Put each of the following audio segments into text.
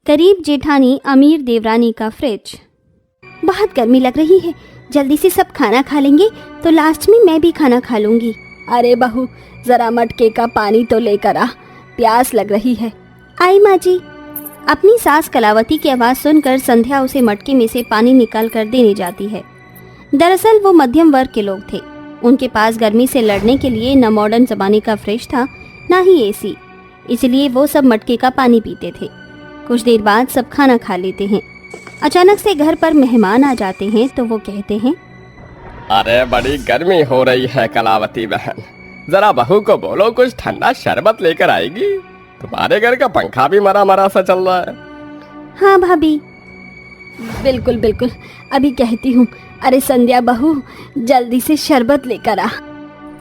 करीब जेठानी अमीर देवरानी का फ्रिज। बहुत गर्मी लग रही है, जल्दी से सब खाना खा लेंगे तो लास्ट में मैं भी खाना खा लूंगी। अरे बहू, जरा मटके का पानी तो लेकर आ, प्यास लग रही है। आई माँ जी। अपनी सास कलावती की आवाज़ सुनकर संध्या उसे मटके में से पानी निकाल कर देने जाती है। दरअसल वो मध्यम वर्ग के लोग थे। उनके पास गर्मी से लड़ने के लिए न मॉडर्न ज़माने का फ्रिज था, ना ही एसी, इसलिए वो सब मटके का पानी पीते थे। कुछ देर बाद सब खाना खा लेते हैं। अचानक से घर पर मेहमान आ जाते हैं तो वो कहते हैं, अरे बड़ी गर्मी हो रही है कलावती बहन, जरा बहू को बोलो कुछ ठंडा शरबत लेकर आएगी। तुम्हारे घर का पंखा भी मरा मरा सा चल रहा है। हाँ भाभी। बिल्कुल बिल्कुल, अभी कहती हूँ। अरे संध्या बहू, जल्दी से शरबत लेकर आ।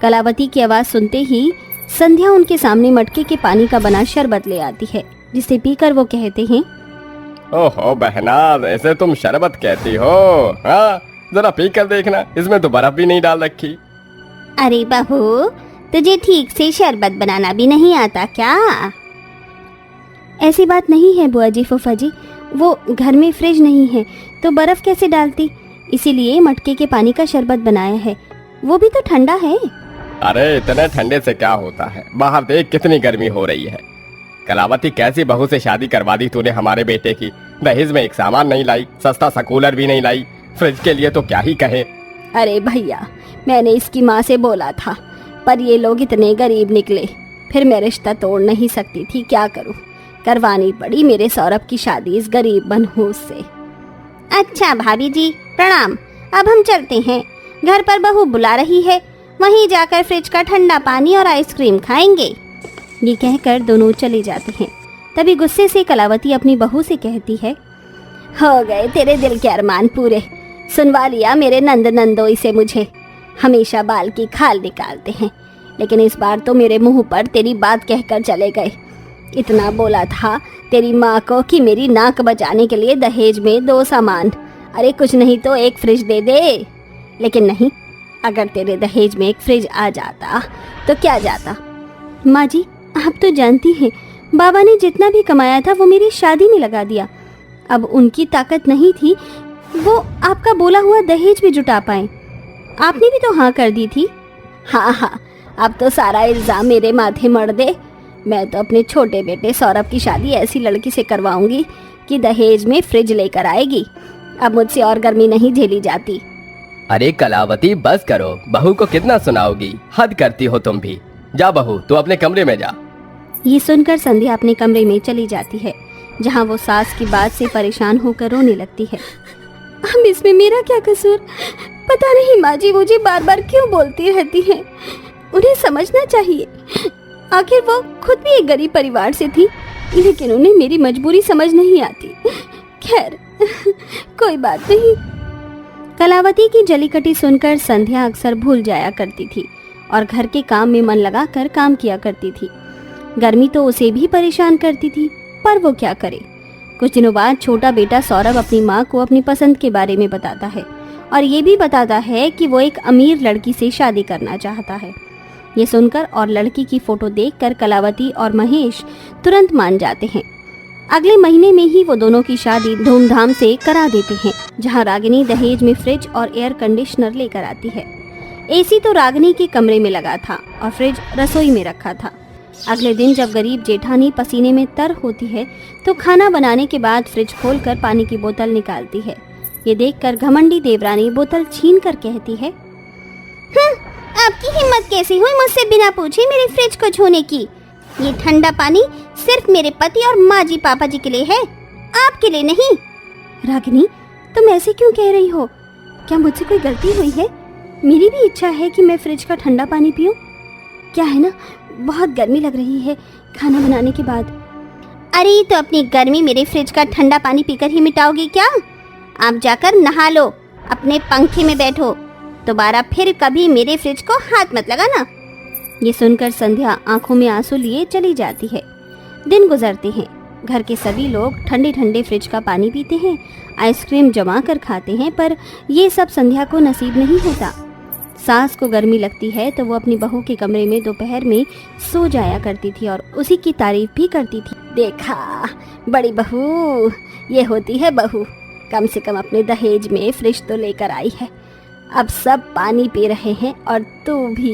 कलावती की आवाज़ सुनते ही संध्या उनके सामने मटके के पानी का बना शरबत ले आती है, जिसे पीकर वो कहते हैं, ओहो बहना, ऐसे तुम शरबत कहती हो? हाँ, जरा पी कर देखना, इसमें तो बर्फ भी नहीं डाल रखी। अरे बहू, तुझे ठीक से शरबत बनाना भी नहीं आता क्या? ऐसी बात नहीं है बुआ जी, फूफा जी, वो घर में फ्रिज नहीं है तो बर्फ कैसे डालती, इसीलिए मटके के पानी का शरबत बनाया है, वो भी तो ठंडा है। अरे इतने ठंडे से क्या होता है, बाहर देख कितनी गर्मी हो रही है। कलावती, कैसी बहू से शादी करवा दी तूने हमारे बेटे की। दहेज में एक सामान नहीं लाई, सस्ता सा कूलर भी नहीं लाई, फ्रिज के लिए तो क्या ही कहे। अरे भैया, मैंने इसकी माँ से बोला था, पर ये लोग इतने गरीब निकले, फिर मैं रिश्ता तोड़ नहीं सकती थी, क्या करूं, करवानी पड़ी मेरे सौरभ की शादी इस गरीब मनहूस से। अच्छा भाभी जी, प्रणाम। अब हम चलते हैं, घर पर बहू बुला रही है, वहीं जाकर फ्रिज का ठंडा पानी और आइसक्रीम खाएंगे। ये कहकर दोनों चले जाते हैं। तभी गुस्से से कलावती अपनी बहू से कहती है, हो गए तेरे दिल के अरमान पूरे, सुनवा लिया मेरे नंद नंदोई से मुझे। हमेशा बाल की खाल निकालते हैं, लेकिन इस बार तो मेरे मुंह पर तेरी बात कहकर चले गए। इतना बोला था तेरी माँ को कि मेरी नाक बचाने के लिए दहेज में 2 सामान, अरे कुछ नहीं तो एक फ्रिज दे दे, लेकिन नहीं, अगर तेरे दहेज में एक फ्रिज आ जाता तो क्या जाता। माँ जी, आप तो जानती हैं, बाबा ने जितना भी कमाया था वो मेरी शादी में लगा दिया। अब उनकी ताकत नहीं थी वो आपका बोला हुआ दहेज भी जुटा पाए। आपने भी तो हाँ कर दी थी। हाँ, अब तो सारा इल्जाम मेरे माथे मढ़ दे। मैं तो अपने छोटे बेटे सौरभ की शादी ऐसी लड़की से करवाऊंगी कि दहेज में फ्रिज लेकर आएगी। अब मुझसे और गर्मी नहीं झेली जाती। अरे कलावती, बस करो, बहू को कितना सुनाओगी, हद करती हो तुम भी। जा बहू, तू अपने कमरे में जा। ये सुनकर संध्या अपने कमरे में चली जाती है, जहाँ वो सास की बात से परेशान होकर रोने लगती है। अब इसमें मेरा क्या कसूर? पता नहीं माँ जी मुझे बार बार क्यों बोलती रहती हैं। उन्हें समझना चाहिए, आखिर वो खुद भी एक गरीब परिवार से थी, लेकिन उन्हें मेरी मजबूरी समझ नहीं आती। खैर, कोई बात नहीं। कलावती की जलीकटी सुनकर संध्या अक्सर भूल जाया करती थी और घर के काम में मन लगाकर काम किया करती थी। गर्मी तो उसे भी परेशान करती थी, पर वो क्या करे। कुछ दिनों बाद छोटा बेटा सौरभ अपनी माँ को अपनी पसंद के बारे में बताता है और ये भी बताता है कि वो एक अमीर लड़की से शादी करना चाहता है। ये सुनकर और लड़की की फोटो देखकर कलावती और महेश तुरंत मान जाते हैं। अगले महीने में ही वो दोनों की शादी धूमधाम से करा देते हैं, जहाँ रागिनी दहेज में फ्रिज और एयर कंडीशनर लेकर आती है। एसी तो रागिनी के कमरे में लगा था और फ्रिज रसोई में रखा था। अगले दिन जब गरीब जेठानी पसीने में तर होती है तो खाना बनाने के बाद फ्रिज खोलकर पानी की बोतल निकालती है। ये देखकर घमंडी देवरानी बोतल छीन कर कहती है, आपकी हिम्मत कैसी हुई मुझसे बिना पूछे मेरे फ्रिज को छूने की? ये ठंडा पानी सिर्फ मेरे पति और माँ जी पापा जी के लिए है, आपके लिए नहीं। रागिनी, तुम ऐसे क्यों कह रही हो? क्या मुझसे कोई गलती हुई है? मेरी भी इच्छा है कि मैं फ्रिज का ठंडा पानी पीऊं। क्या है ना, बहुत गर्मी लग रही है खाना बनाने के बाद। अरे तो अपनी गर्मी मेरे फ्रिज का ठंडा पानी पीकर ही मिटाओगी क्या? आप जाकर नहा लो, अपने पंखे में बैठो, दोबारा फिर कभी मेरे फ्रिज को हाथ मत लगाना। ये सुनकर संध्या आंखों में आंसू लिए चली जाती है। दिन गुजरते हैं, घर के सभी लोग ठंडे ठंडे फ्रिज का पानी पीते हैं, आइसक्रीम जमा कर खाते हैं, पर ये सब संध्या को नसीब नहीं होता। सास को गर्मी लगती है तो वो अपनी बहू के कमरे में दोपहर में सो जाया करती थी और उसी की तारीफ भी करती थी। देखा बड़ी बहू, ये होती है बहू। कम से कम अपने दहेज में फ्रिज तो लेकर आई है। अब सब पानी पी रहे हैं और तू भी।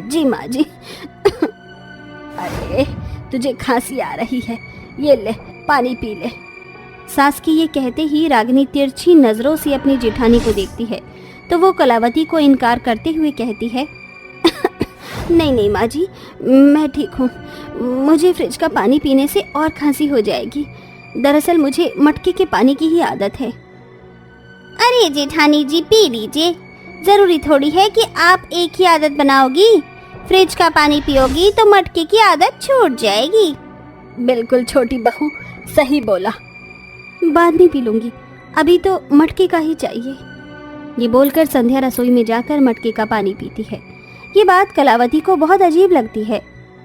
जी माँ जी। अरे तुझे खांसी आ रही है, ये ले पानी पी ले। सास की ये कहते ही रागिनी तिरछी नजरों से अपनी जेठानी को देखती है तो वो कलावती को इनकार करते हुए कहती है, नहीं नहीं माँ जी, मैं ठीक हूँ। मुझे फ्रिज का पानी पीने से और खांसी हो जाएगी। दरअसल मुझे मटके के पानी की ही आदत है। अरे जेठानी जी पी लीजिए, जरूरी थोड़ी है कि आप एक ही आदत बनाओगी। फ्रिज का पानी पियोगी तो मटके की आदत छूट जाएगी। बिल्कुल छोटी बहू, सही बोला। बाद में पी लूंगी, अभी तो मटके का ही चाहिए। ये बोलकर संध्या रसोई में जाकर मटके का पानी पीती है। ये बात कलावती को बहुत अजीब लगती है।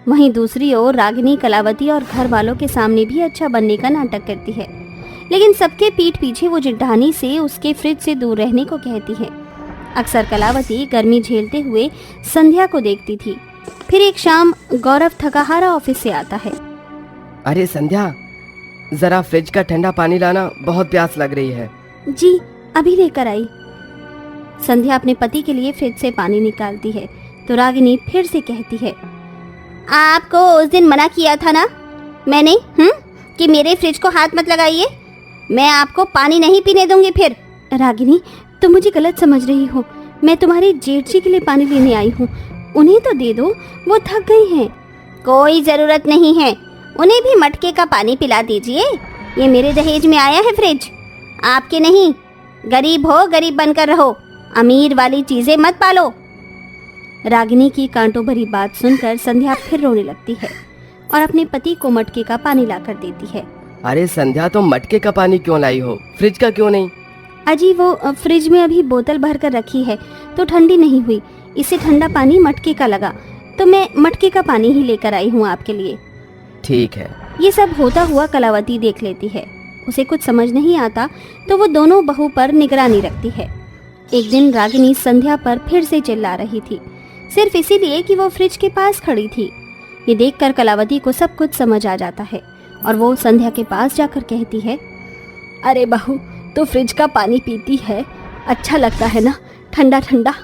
वहीं दूसरी ओर रागिनी कलावती और घर वालों के सामने भी अच्छा बनने का नाटक करती है, लेकिन सबके पीठ पीछे वो जेठानी से उसके फ्रिज से दूर रहने को कहती है। अक्सर कलावती गर्मी झेलते हुए संध्या को देखती थी। फिर एक शाम गौरव थकाहारा ऑफिस से आता है। अरे संध्या, जरा फ्रिज का ठंडा पानी लाना, बहुत प्यास लग रही है। जी अभी लेकर आई। संध्या अपने पति के लिए फ्रिज से पानी निकालती है तो रागिनी फिर से कहती है, आपको उस दिन मना किया था ना मैंने, कि मेरे फ्रिज को हाथ मत लगाइए। मैं आपको पानी नहीं पीने दूंगी फिर। रागिनी तुम मुझे गलत समझ रही हो। मैं तुम्हारी जेठ जी के लिए पानी लेने आई हूँ, उन्हें तो दे दो, वो थक गई हैं। कोई जरूरत नहीं है, उन्हें भी मटके का पानी पिला दीजिए। ये मेरे दहेज में आया है फ्रिज, आपके नहीं। गरीब हो गरीब बनकर रहो, अमीर वाली चीजें मत पालो। रागिनी की कांटों भरी बात सुनकर संध्या फिर रोने लगती है और अपने पति को मटके का पानी लाकर देती है। अरे संध्या, तुम मटके का पानी क्यों लाई हो, फ्रिज का क्यों नहीं? अजी वो फ्रिज में अभी बोतल भर कर रखी है तो ठंडी नहीं हुई, इससे ठंडा पानी मटके का लगा तो मैं मटके का पानी ही लेकर आई हूँ आपके लिए। ठीक है। ये सब होता हुआ कलावती देख लेती है। उसे कुछ समझ नहीं आता तो वो दोनों बहू पर निगरानी रखती है। एक दिन रागिनी संध्या पर फिर से चिल्ला रही थी, सिर्फ इसीलिए कि वो फ्रिज के पास खड़ी थी। ये देखकर कलावती को सब कुछ समझ आ जाता है और वो संध्या के पास जाकर कहती है, अरे बहू, तो फ्रिज का पानी पीती है, अच्छा लगता है ना, ठंडा ठंडा।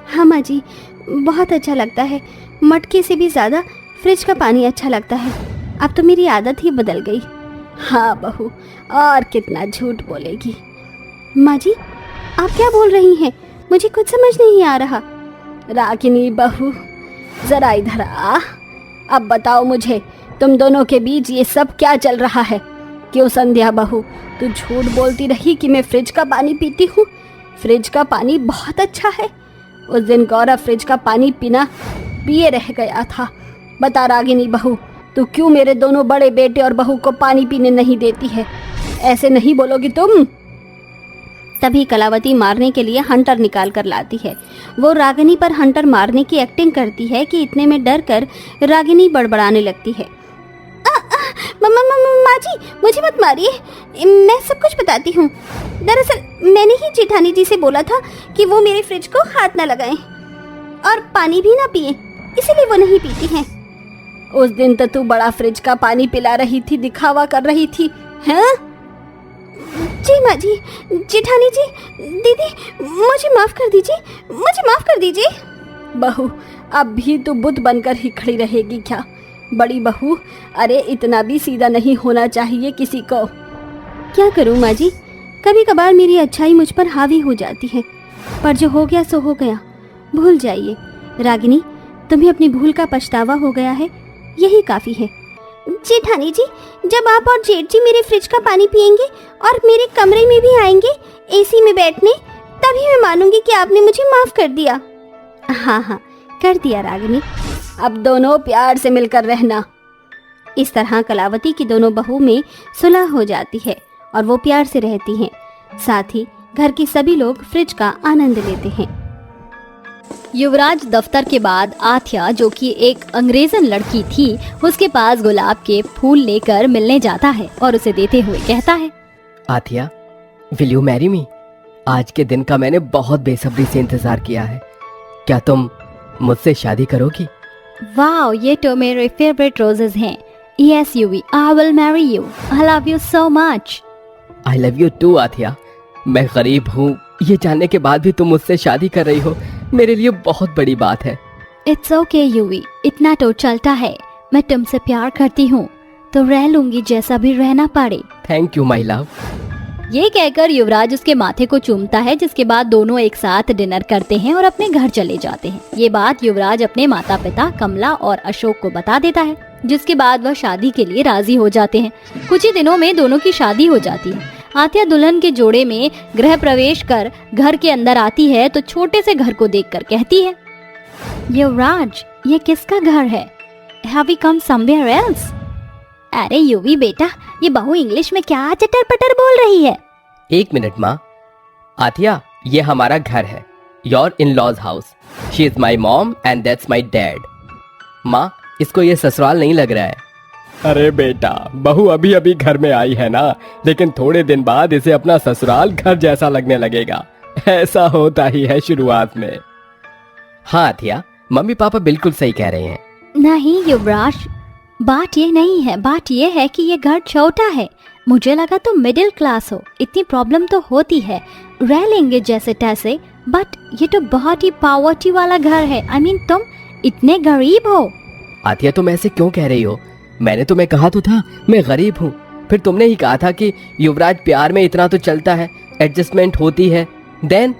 हाँ माँ जी, बहुत अच्छा लगता है। मटके से भी ज़्यादा फ्रिज का पानी अच्छा लगता है। अब तो मेरी आदत ही बदल गई। हाँ बहू, और कितना झूठ बोलेगी। माँ जी आप क्या बोल रही हैं, मुझे कुछ समझ नहीं आ रहा। रागिनी बहू, जरा इधर आ। अब बताओ मुझे, तुम दोनों के बीच ये सब क्या चल रहा है? क्यों संध्या बहू, तू झूठ बोलती रही कि मैं फ्रिज का पानी पीती हूँ। फ्रिज का पानी बहुत अच्छा है। उस दिन गौरव फ्रिज का पानी पिए रह गया था। बता रागिनी बहू, तू क्यों मेरे दोनों बड़े बेटे और बहू को पानी पीने नहीं देती है? ऐसे नहीं बोलोगी तुम। तभी कलावती मारने के लिए हंटर निकाल कर लाती है। वो रागिनी पर हंटर मारने की एक्टिंग करती है कि इतने में डर कर रागिनी बड़बड़ाने लगती है, माँ जी मुझे मत मारिए, मैं सब कुछ बताती हूँ। दरअसल मैंने ही जेठानी जी से बोला था कि वो मेरे फ्रिज को हाथ न लगाएं और पानी भी ना पिए, इसीलिए वो नहीं पीती हैं। उस दिन तो तू बड़ा फ्रिज का पानी पिला रही थी, दिखावा कर रही थी, हैं? जी माँ जी, जेठानी जी, दीदी, मुझे माफ कर दीजिए, मुझे माफ कर दीजिए। बहू, अब भी तू बुत बनकर ही खड़ी रहेगी क्या? बड़ी बहू, अरे इतना भी सीधा नहीं होना चाहिए किसी को। क्या करूं माँ जी, कभी कभार मेरी अच्छाई मुझ पर हावी हो जाती है, पर जो हो गया सो हो गया, भूल जाइए। रागिनी, तुम्हें अपनी भूल का पछतावा हो गया है, यही काफी है। जेठानी जी, जब आप और जेठ जी मेरे फ्रिज का पानी पियेंगे और मेरे कमरे में भी आएंगे एसी में बैठने, तभी मैं मानूंगी कि आपने मुझे माफ कर दिया। हाँ हाँ, कर दिया रागिनी। अब दोनों प्यार से मिलकर रहना। इस तरह कलावती की दोनों बहू में सुलह हो जाती है और वो प्यार से रहती हैं। साथ ही घर के सभी लोग फ्रिज का आनंद लेते हैं। युवराज दफ्तर के बाद आथ्या, जो कि एक अंग्रेजन लड़की थी, उसके पास गुलाब के फूल लेकर मिलने जाता है और उसे देते हुए कहता है, आथ्या, विल यू मैरी मी? आज के दिन का मैंने बहुत बेसब्री से इंतजार किया है। क्या तुम मुझसे शादी करोगी? वाओ, ये तो मेरे फेवरेट रोजेस हैं। Yes Yuvi, I will marry you. I love you so much. I love you too Athiya. मैं गरीब हूँ ये जानने के बाद भी तुम मुझसे शादी कर रही हो, मेरे लिए बहुत बड़ी बात है। इट्स ओके यूवी, इतना तो चलता है। मैं तुमसे प्यार करती हूँ तो रह लूंगी जैसा भी रहना पड़े। Thank you my love. ये कहकर युवराज उसके माथे को चूमता है, जिसके बाद दोनों एक साथ डिनर करते हैं और अपने घर चले जाते हैं। ये बात युवराज अपने माता पिता कमला और अशोक को बता देता है, जिसके बाद वह शादी के लिए राजी हो जाते हैं। कुछ ही दिनों में दोनों की शादी हो जाती है। आथिया दुल्हन के जोड़े में गृह प्रवेश कर घर के अंदर आती है तो छोटे से घर को देखकर कहती है, युवराज, ये किसका घर है? Have we come somewhere else? अरे युवी बेटा, ये बहू इंग्लिश में क्या चटर पटर बोल रही है? एक मिनट माँ। आथिया, ये हमारा घर है, your in laws house. She is my mom and that's my dad. माँ, इसको ये ससुराल नहीं लग रहा है। अरे बेटा, बहू अभी अभी घर में आई है ना, लेकिन थोड़े दिन बाद इसे अपना ससुराल घर जैसा लगने लगेगा। ऐसा होता ही है शुरुआत में। हाँ आथिया, मम्मी पापा बिल्कुल सही कह रहे हैं। नहीं युवराज, बात ये नहीं है। बात ये है कि ये घर छोटा है। मुझे लगा तुम मिडिल क्लास हो, इतनी प्रॉब्लम तो होती है, रह लेंगे जैसे तैसे, बट ये तो बहुत ही पॉवर्टी वाला घर है। I mean, तुम इतने गरीब हो। आथिया, तुम ऐसे क्यों कह रही हो? मैंने तुम्हें कहा तो था मैं गरीब हूँ। फिर तुमने ही कहा था कि युवराज, प्यार में इतना तो चलता है, एडजस्टमेंट होती है। देन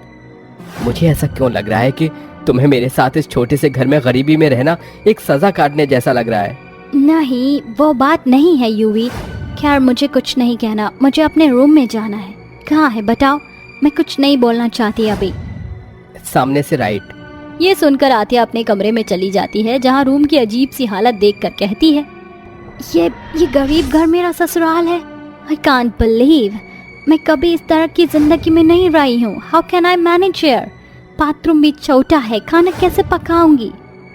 मुझे ऐसा क्यों लग रहा है कि तुम्हें मेरे साथ इस छोटे से घर में गरीबी में रहना एक सजा काटने जैसा लग रहा है। नहीं, वो बात नहीं है यूवी। खैर, मुझे कुछ नहीं कहना, मुझे अपने रूम में जाना है। कहाँ है बताओ? मैं कुछ नहीं बोलना चाहती अभी। सामने से राइट। ये सुनकर आतिया अपने कमरे में चली जाती है, जहाँ रूम की अजीब सी हालत देखकर कहती है, ये गरीब घर मेरा ससुराल है। आई कांट बिलीव, मैं कभी इस तरह की जिंदगी में नहीं रही हूँ। How can I manage here? Bathroom भी छोटा है, खाना कैसे पकाऊंगी?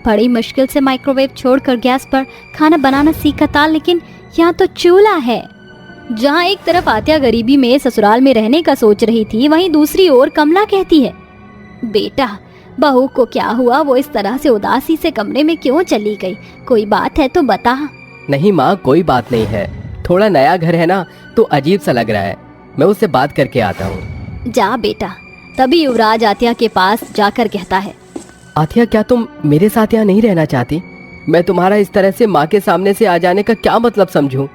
बड़ी मुश्किल से माइक्रोवेव छोड़कर गैस पर खाना बनाना सीखा था, लेकिन यहाँ तो चूल्हा है। जहाँ एक तरफ आतिया गरीबी में ससुराल में रहने का सोच रही थी, वहीं दूसरी ओर कमला कहती है, बेटा, बहू को क्या हुआ? वो इस तरह से उदासी से कमरे में क्यों चली गई? कोई बात है तो बता। नहीं माँ, कोई बात नहीं है। थोड़ा नया घर है ना, तो अजीब सा लग रहा है। मैं उससे बात करके आता हूँ। जा बेटा। तभी युवराज आतिया के पास जाकर कहता है, आथिया, क्या तुम मेरे साथ यहाँ नहीं रहना चाहती? मैं तुम्हारा इस तरह से माँ के सामने से आ जाने का क्या मतलब समझूं?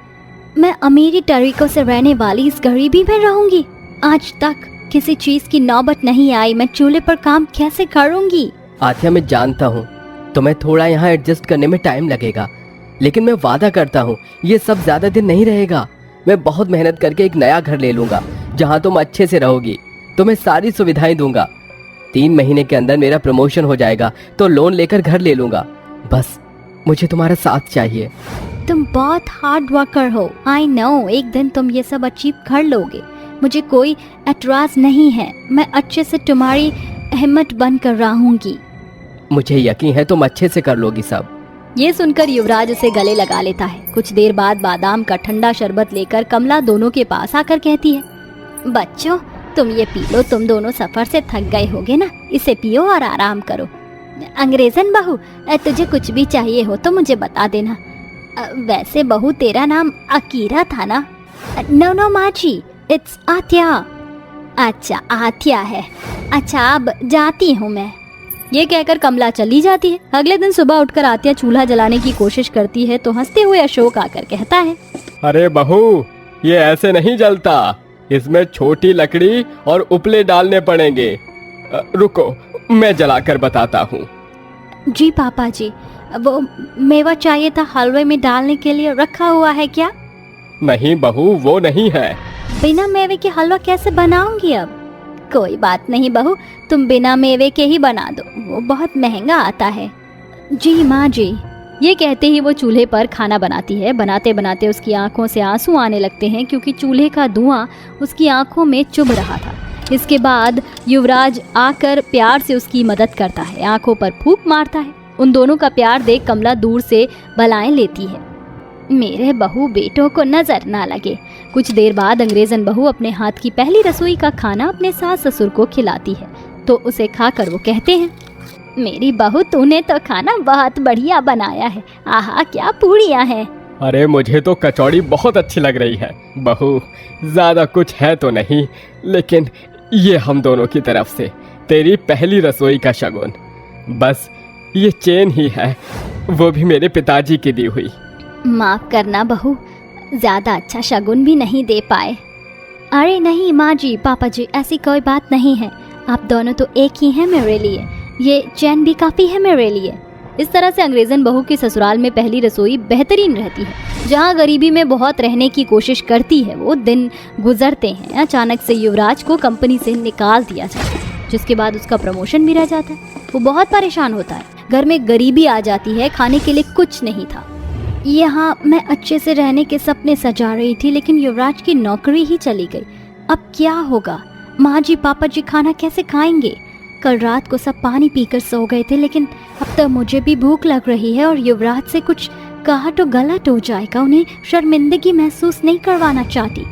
मैं अमीरी तरीकों से रहने वाली इस गरीबी में रहूंगी? आज तक किसी चीज की नौबत नहीं आई। मैं चूल्हे पर काम कैसे करूंगी? आथिया, मैं जानता हूँ तुम्हें थोड़ा यहाँ एडजस्ट करने में टाइम लगेगा, लेकिन मैं वादा करता हूँ ये सब ज्यादा दिन नहीं रहेगा। मैं बहुत मेहनत करके एक नया घर ले लूंगा जहाँ तुम अच्छे से रहोगी। तुम्हें सारी सुविधाएं दूंगा। 3 महीने के अंदर मेरा प्रमोशन हो जाएगा तो लोन लेकर घर ले लूंगा। बस मुझे तुम्हारा साथ चाहिए। तुम बहुत हार्ड वर्कर हो। आई नो, एक दिन तुम ये सब अचीव कर लोगे। मुझे कोई एतराज नहीं है। मैं अच्छे से तुम्हारी अहमत बनकर रहूंगी। मुझे यकीन है तुम अच्छे से कर लोगी सब। ये सुनकर युवराज उसे गले लगा लेता है। कुछ देर बाद बादाम का ठंडा शरबत लेकर कमला दोनों के पास आकर कहती है, बच्चों, तुम ये पी लो। तुम दोनों सफर से थक गए होगे ना, इसे पियो और आराम करो। अंग्रेजन बहू, तुझे कुछ भी चाहिए हो तो मुझे बता देना। वैसे बहू, तेरा नाम अकीरा था ना? नो माँ जी, इट्स आतिया। अच्छा, आतिया है। अच्छा, अब जाती हूँ मैं। ये कहकर कमला चली जाती है। अगले दिन सुबह उठकर आतिया चूल्हा जलाने की कोशिश करती है तो हंसते हुए अशोक आकर कहता है, अरे बहू, ये ऐसे नहीं जलता। इसमें छोटी लकड़ी और उपले डालने पड़ेंगे। रुको, मैं जलाकर बताता हूँ। जी पापा जी, वो मेवा चाहिए था, हलवे में डालने के लिए रखा हुआ है क्या? नहीं बहू, वो नहीं है। बिना मेवे के हलवा कैसे बनाऊंगी अब? कोई बात नहीं बहू, तुम बिना मेवे के ही बना दो, वो बहुत महंगा आता है। जी माँ जी। ये कहते ही वो चूल्हे पर खाना बनाती है। बनाते बनाते उसकी आंखों से आंसू आने लगते हैं, क्योंकि चूल्हे का धुआं उसकी आंखों में चुभ रहा था। इसके बाद युवराज आकर प्यार से उसकी मदद करता है, आंखों पर फूंक मारता है। उन दोनों का प्यार देख कमला दूर से बलाएं लेती है, मेरे बहू बेटों को नजर ना लगे। कुछ देर बाद अंग्रेजन बहू अपने हाथ की पहली रसोई का खाना अपने सास ससुर को खिलाती है, तो उसे खाकर वो कहते हैं, मेरी बहू, तूने तो खाना बहुत बढ़िया बनाया है। आहा, क्या पूड़ियाँ हैं। अरे मुझे तो कचौड़ी बहुत अच्छी लग रही है बहू। ज्यादा कुछ है तो नहीं, लेकिन ये हम दोनों की तरफ से तेरी पहली रसोई का शगुन। बस ये चेन ही है, वो भी मेरे पिताजी की दी हुई। माफ करना बहू, ज्यादा अच्छा शगुन भी नहीं दे पाए। अरे नहीं माँ जी, पापा जी, ऐसी कोई बात नहीं है। आप दोनों तो एक ही हैं मेरे लिए। ये चैन भी काफी है मेरे लिए। इस तरह से अंग्रेजन बहू की ससुराल में पहली रसोई बेहतरीन रहती है। जहाँ गरीबी में बहुत रहने की कोशिश करती है, वो दिन गुजरते हैं। अचानक से युवराज को कंपनी से निकाल दिया जाता है, जिसके बाद उसका प्रमोशन भी रह जाता है। वो बहुत परेशान होता है। घर में गरीबी आ जाती है, खाने के लिए कुछ नहीं था। यहाँ मैं अच्छे से रहने के सपने सजा रही थी, लेकिन युवराज की नौकरी ही चली गई। अब क्या होगा? माँ जी, पापा जी खाना कैसे खाएंगे? कल रात को सब पानी पीकर सो गए थे, लेकिन अब तो मुझे भी भूख लग रही है और युवराज से कुछ कहा तो गलत हो जाएगा। उन्हें शर्मिंदगी महसूस नहीं करवाना चाहती।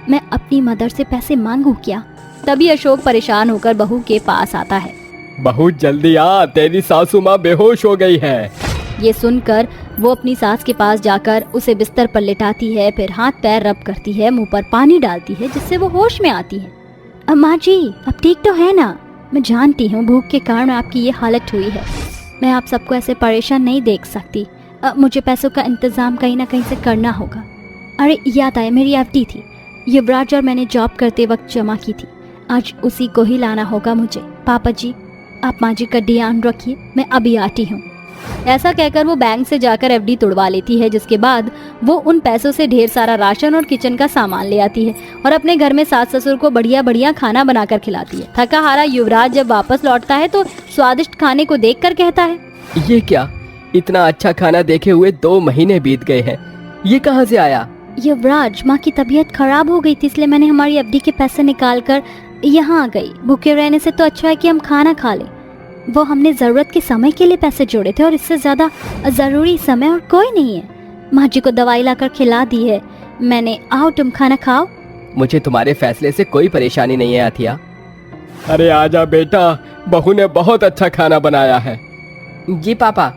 मैं अपनी मदर से पैसे मांगू क्या? तभी अशोक परेशान होकर बहू के पास आता है। बहू जल्दी आ, तेरी सासू माँ बेहोश हो गई है। ये सुनकर वो अपनी सास के पास जाकर उसे बिस्तर पर लिटाती है, फिर हाथ पैर रब करती है, मुंह पर पानी डालती है, जिससे वो होश में आती है। अम्मा जी, अब ठीक तो है ना? मैं जानती हूँ भूख के कारण आपकी ये हालत हुई है। मैं आप सबको ऐसे परेशान नहीं देख सकती। मुझे पैसों का इंतजाम कहीं ना कहीं से करना होगा। अरे याद आया, मेरी एफडी थी, युवराज और मैंने जॉब करते वक्त जमा की थी। आज उसी को ही लाना होगा मुझे। पापा जी, आप माँ जी का ध्यान रखिए, मैं अभी आती हूँ। ऐसा कहकर वो बैंक से जाकर एफडी तुड़वा लेती है, जिसके बाद वो उन पैसों से ढेर सारा राशन और किचन का सामान ले आती है और अपने घर में सास ससुर को बढ़िया बढ़िया खाना बनाकर खिलाती है। थका हारा युवराज जब वापस लौटता है तो स्वादिष्ट खाने को देखकर कहता है, ये क्या? इतना अच्छा खाना देखे हुए 2 महीने बीत गए हैं, ये कहाँ से आया? युवराज, माँ की तबीयत खराब हो गई थी, इसलिए मैंने हमारी एफडी के पैसे निकाल कर यहाँ आ गई। भूखे रहने से तो अच्छा है कि हम खाना खा लें। वो हमने जरूरत के समय के लिए पैसे जोड़े थे और इससे ज्यादा जरूरी समय और कोई नहीं है। माँ जी को दवाई लाकर खिला दी है मैंने। आओ तुम खाना खाओ। मुझे तुम्हारे फैसले से कोई परेशानी नहीं है आथिया। अरे आजा बेटा, बहू ने बहुत अच्छा खाना बनाया है। जी पापा।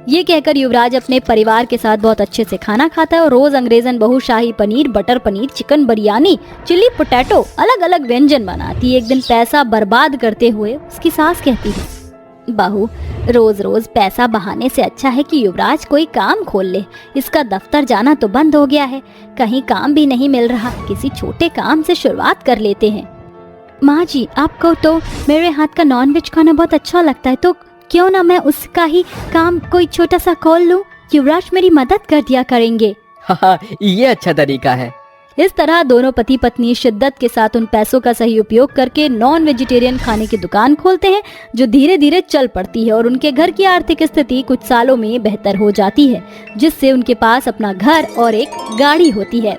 ये कहकर युवराज अपने परिवार के साथ बहुत अच्छे से खाना खाता है और रोज अंग्रेजन बहू shahi paneer, butter paneer, chicken biryani, chilli potato, अलग अलग व्यंजन बनाती है। एक दिन पैसा बर्बाद करते हुए उसकी सास कहती है, बहू, रोज रोज पैसा बहाने से अच्छा है कि युवराज कोई काम खोल ले। इसका दफ्तर जाना तो बंद हो गया है, कहीं काम भी नहीं मिल रहा। किसी छोटे काम से शुरुआत कर लेते हैं। माँ जी, आपको तो मेरे हाथ का नॉनवेज खाना बहुत अच्छा लगता है, तो क्यों ना मैं उसका ही काम कोई छोटा सा खोल लूं? युवराज मेरी मदद कर दिया करेंगे। हाँ, ये अच्छा तरीका है। इस तरह दोनों पति पत्नी शिद्दत के साथ उन पैसों का सही उपयोग करके नॉन वेजिटेरियन खाने की दुकान खोलते हैं, जो धीरे धीरे चल पड़ती है और उनके घर की आर्थिक स्थिति कुछ सालों में बेहतर हो जाती है, जिससे उनके पास अपना घर और एक गाड़ी होती है।